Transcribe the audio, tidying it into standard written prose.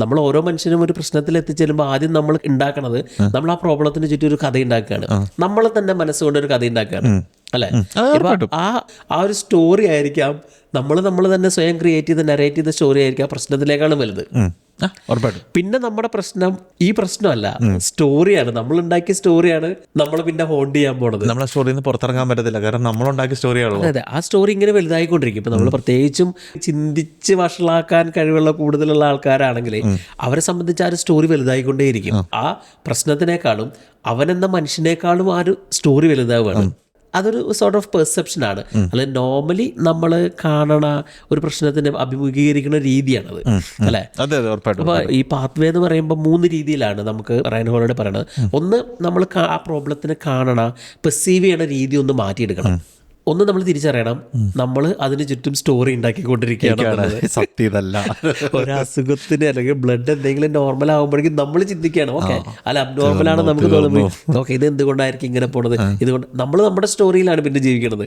നമ്മൾ ഓരോ മനുഷ്യനും ഒരു പ്രശ്നത്തിൽ എത്തിച്ചേരുമ്പോൾ ആദ്യം നമ്മൾ ഉണ്ടാക്കണത് നമ്മൾ ആ പ്രോബ്ലത്തിന് ചുറ്റും ഒരു കഥ ഉണ്ടാക്കുകയാണ്. നമ്മൾ തന്നെ മനസ്സുകൊണ്ട് ഒരു കഥ ഉണ്ടാക്കുകയാണ് അല്ലെ. ആ ഒരു സ്റ്റോറി ആയിരിക്കാം നമ്മൾ തന്നെ സ്വയം ക്രിയേറ്റ് ചെയ്ത് നരേറ്റ് ചെയ്ത സ്റ്റോറി ആയിരിക്കാം പ്രശ്നത്തിലേക്കാളും വലുത്. പിന്നെ നമ്മുടെ പ്രശ്നം ഈ പ്രശ്നമല്ല, സ്റ്റോറിയാണ്. നമ്മൾ ഉണ്ടാക്കിയ സ്റ്റോറിയാണ് നമ്മൾ പിന്നെ ഹോണ്ട് ചെയ്യാൻ പോണത്. നമ്മളെ സ്റ്റോറിയിൽ നിന്ന് പുറത്തിറങ്ങാൻ പറ്റത്തില്ല, കാരണം നമ്മളുണ്ടാക്കിയ സ്റ്റോറിയാണല്ലോ. അതെ, ആ സ്റ്റോറി ഇങ്ങനെ വലുതായിക്കൊണ്ടിരിക്കും. ഇപ്പൊ നമ്മൾ പ്രത്യേകിച്ചും ചിന്തിച്ച് വഷളാക്കാൻ കഴിവുള്ള കൂടുതലുള്ള ആൾക്കാരാണെങ്കിൽ അവരെ സംബന്ധിച്ച് ആ ഒരു സ്റ്റോറി വലുതായിക്കൊണ്ടേയിരിക്കും. ആ പ്രശ്നത്തിനേക്കാളും അവനെന്ന മനുഷ്യനേക്കാളും ആ ഒരു സ്റ്റോറി വലുതാവുകയാണ്. അതൊരു സോർട്ട് ഓഫ് പെർസെപ്ഷനാണ്. അല്ലെ, നോർമലി നമ്മൾ കാണണ ഒരു പ്രശ്നത്തിന് അഭിമുഖീകരിക്കുന്ന രീതിയാണത് അല്ലെ. അപ്പൊ ഈ പാത്വേ എന്ന് പറയുമ്പോൾ 3 രീതിയിലാണ് നമുക്ക് റയൻ ഹോളിഡേ പറയണത്. ഒന്ന്, നമ്മൾ ആ പ്രോബ്ലത്തിനെ കാണണ പെർസീവ് ചെയ്യണ രീതി ഒന്ന് മാറ്റിയെടുക്കണം. ഒന്ന്, നമ്മൾ തിരിച്ചറിയണം നമ്മൾ അതിന് ചുറ്റും സ്റ്റോറി ഉണ്ടാക്കിക്കൊണ്ടിരിക്കുകയാണ്. സത്യതല്ല, ഒരു അസുഖത്തിന് അല്ലെങ്കിൽ ബ്ലഡ് എന്തെങ്കിലും നോർമൽ ആകുമ്പോഴേക്കും നമ്മൾ ചിന്തിക്കുകയാണ് ഓക്കെ അല്ല അബ്നോർമലാണ് നമുക്ക് തോന്നുമ്പോൾ ഓക്കെ ഇത് എന്തുകൊണ്ടായിരിക്കും ഇങ്ങനെ പോണത്, ഇതുകൊണ്ട് നമ്മൾ നമ്മുടെ സ്റ്റോറിയിലാണ് പിന്നെ ജീവിക്കുന്നത്.